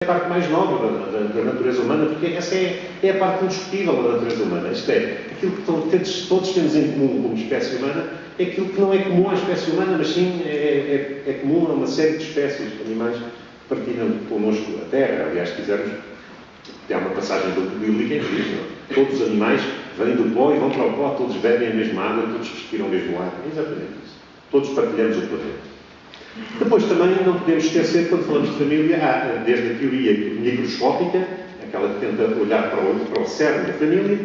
parte mais nobre da natureza humana, porque essa é a parte indiscutível da natureza humana. Isto é, aquilo que todos temos em comum como espécie humana é aquilo que não é comum à espécie humana, mas sim é comum a uma série de espécies de animais que partilham connosco a Terra. Aliás, se quisermos, há uma passagem bíblica em que diz, não? Todos os animais vêm do pó e vão para o pó, todos bebem a mesma água, todos respiram o mesmo ar. É exatamente isso. Todos partilhamos o planeta. Depois também não podemos esquecer, quando falamos de família, há desde a teoria microscópica, aquela que tenta olhar para o cerne da família,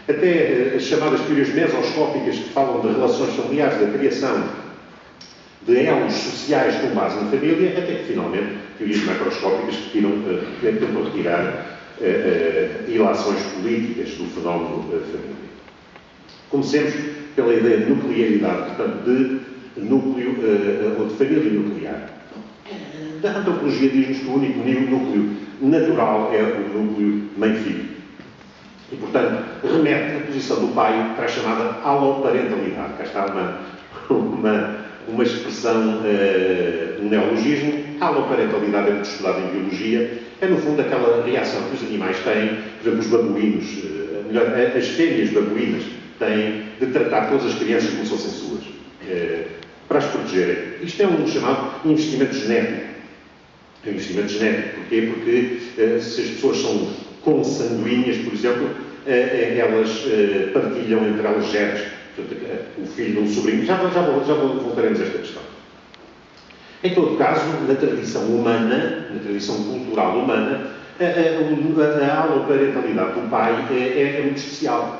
até as chamadas teorias mesoscópicas que falam de relações familiares, da criação de elos sociais com base na família, até que finalmente teorias macroscópicas que tentam retirar ilações políticas do fenómeno da família. Comecemos pela ideia de nuclearidade, portanto, de núcleo ou de família nuclear. A antropologia diz-nos que o único núcleo natural é o núcleo mãe-filho. E, portanto, remete a posição do pai para a chamada aloparentalidade. Cá está uma expressão, um neologismo. A aloparentalidade é muito estudada em biologia. É, no fundo, aquela reação que os animais têm, por exemplo, os babuínos, as fêmeas babuínas, têm de tratar todas as crianças como se fossem suas. Para as protegerem. Isto é um chamado investimento genético. É um investimento genético. Porquê? Porque se as pessoas são consanguíneas, por exemplo, elas partilham entre elas genes. Portanto, o filho de um sobrinho. Já voltaremos a esta questão. Em todo caso, na tradição humana, na tradição cultural humana, a aloparentalidade do pai é muito especial.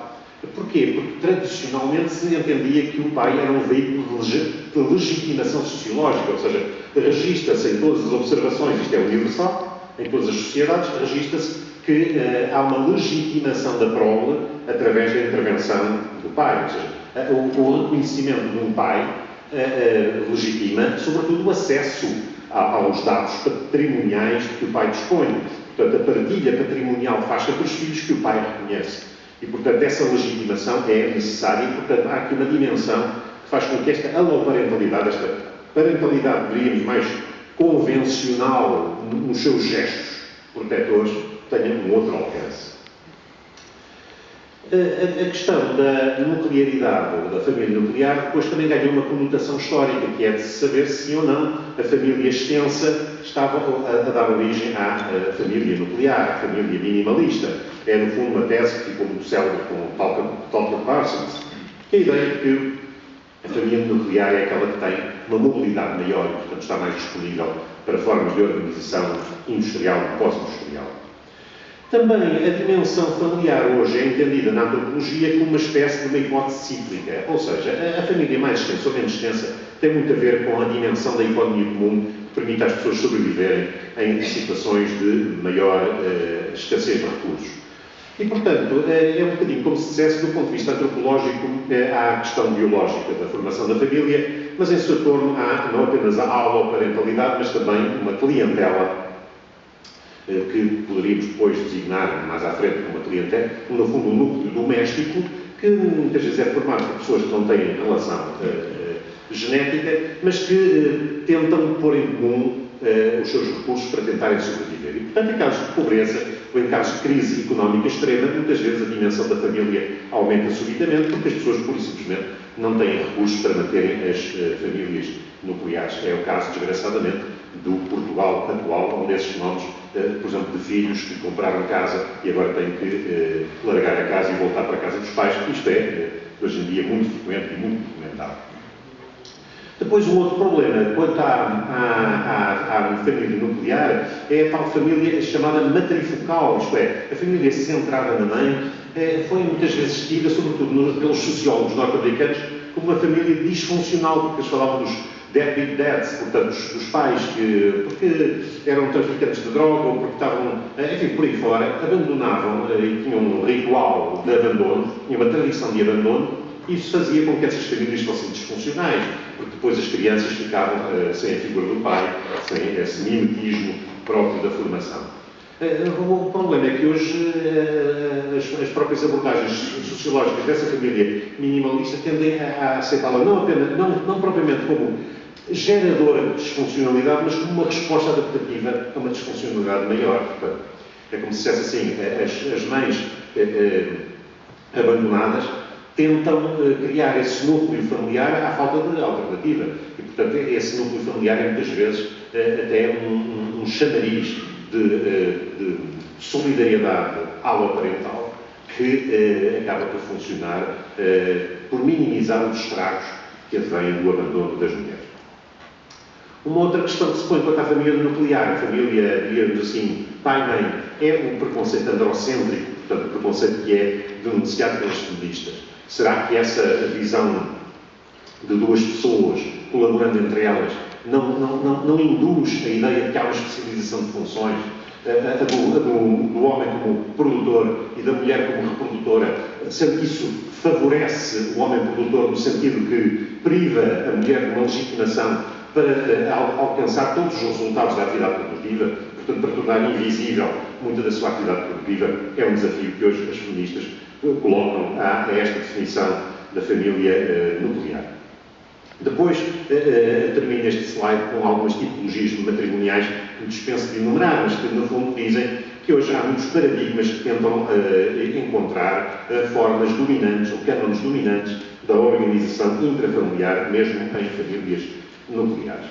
Porquê? Porque tradicionalmente se entendia que o pai era um veículo de legitimação sociológica, ou seja, registra-se em todas as observações, isto é universal, em todas as sociedades, registra-se que há uma legitimação da prole através da intervenção do pai. Ou seja, o reconhecimento de um pai legitima, sobretudo, o acesso aos dados patrimoniais que o pai dispõe. Portanto, a partilha patrimonial faz entre os filhos que o pai reconhece. E, portanto, essa legitimação é necessária e, portanto, há aqui uma dimensão que faz com que esta aloparentalidade, esta parentalidade, diríamos, mais convencional nos seus gestos protetores, tenha um outro alcance. A questão da nuclearidade ou da família nuclear depois também ganhou uma conotação histórica, que é de saber se ou não a família extensa estava a dar origem à família nuclear, à família minimalista. É, no fundo, uma tese que ficou muito célebre com Talcott Parsons, que é a ideia de que a família nuclear é aquela que tem uma mobilidade maior e, portanto, está mais disponível para formas de organização industrial e pós-industrial. Também a dimensão familiar hoje é entendida na antropologia como uma espécie de uma hipótese cíclica, ou seja, a família mais extensa ou menos extensa tem muito a ver com a dimensão da economia comum que permite às pessoas sobreviverem em situações de maior escassez de recursos. E, portanto, é um bocadinho como se dissesse, do ponto de vista antropológico, há a questão biológica da formação da família, mas em seu torno há não apenas a aloparentalidade, mas também uma clientela que poderíamos depois designar mais à frente como uma clientela, no fundo um núcleo doméstico, que muitas vezes é formado por pessoas que não têm relação genética, mas que tentam pôr em comum os seus recursos para tentarem sobreviver. E, portanto, em casos de pobreza ou em casos de crise económica extrema, muitas vezes a dimensão da família aumenta subitamente, porque as pessoas, pura e simplesmente, não têm recursos para manterem as famílias nucleares. É o caso, desgraçadamente, do Portugal atual, onde esses fenómenos, por exemplo, de filhos que compraram casa e agora têm que largar a casa e voltar para a casa dos pais. Isto é, hoje em dia, muito frequente e muito documentado. Depois, um outro problema, quanto à família nuclear, é a tal família chamada matrifocal, isto é, a família centrada na mãe, foi muitas vezes tida, sobretudo pelos sociólogos norte-americanos, como uma família disfuncional, porque eles falavam dos deadbeat dads, portanto, dos pais porque eram traficantes de droga ou porque estavam, enfim, por aí fora, abandonavam e tinham um ritual de abandono, tinham uma tradição de abandono, e isso fazia com que essas famílias fossem disfuncionais, porque depois as crianças ficavam sem a figura do pai, sem esse mimetismo próprio da formação. O problema é que hoje as próprias abordagens sociológicas dessa família minimalista tendem a aceitá-la não propriamente como geradora de disfuncionalidade, mas como uma resposta adaptativa a uma disfuncionalidade maior. Portanto, é como se dissesse assim, as mães abandonadas tentam criar esse núcleo familiar à falta de alternativa. E, portanto, esse núcleo familiar é muitas vezes até um chamariz de solidariedade aloparental que acaba por funcionar por minimizar os estragos que advêm do abandono das mulheres. Uma outra questão que se põe quanto à família nuclear, a família, digamos assim, pai-mãe, é um preconceito androcêntrico, portanto, o preconceito que é denunciado pelos feministas. Será que essa visão de duas pessoas colaborando entre elas não induz a ideia de que há uma especialização de funções, a do homem como produtor e da mulher como reprodutora, sendo que isso favorece o homem produtor no sentido que priva a mulher de uma legitimação para alcançar todos os resultados da atividade produtiva, portanto, para tornar invisível muita da sua atividade produtiva, é um desafio que hoje as feministas colocam a esta definição da família nuclear. Depois, termino este slide com algumas tipologias matrimoniais que dispenso de enumerar, mas que, no fundo, dizem que hoje há muitos paradigmas que tentam encontrar formas dominantes, ou cânones dominantes, da organização intrafamiliar, mesmo em famílias nucleares.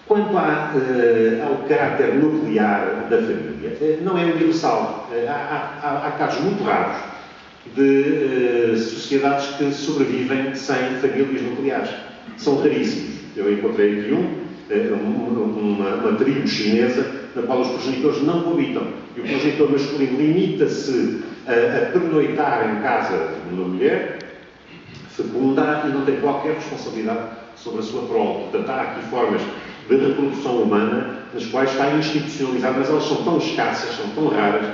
Quanto ao caráter nuclear da família, não é universal. Há casos muito raros de sociedades que sobrevivem sem famílias nucleares. São raríssimos. Eu encontrei aqui uma tribo chinesa na qual os progenitores não coabitam. E o progenitor masculino limita-se a pernoitar em casa de uma mulher, fecunda e não tem qualquer responsabilidade sobre a sua prole. Portanto, há aqui formas de reprodução humana nas quais está institucionalizada, mas elas são tão escassas, são tão raras,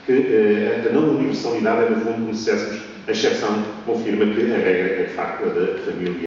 que a não universalidade é, no fundo, como se dissessemos, a exceção confirma que a regra é, de facto, a da família.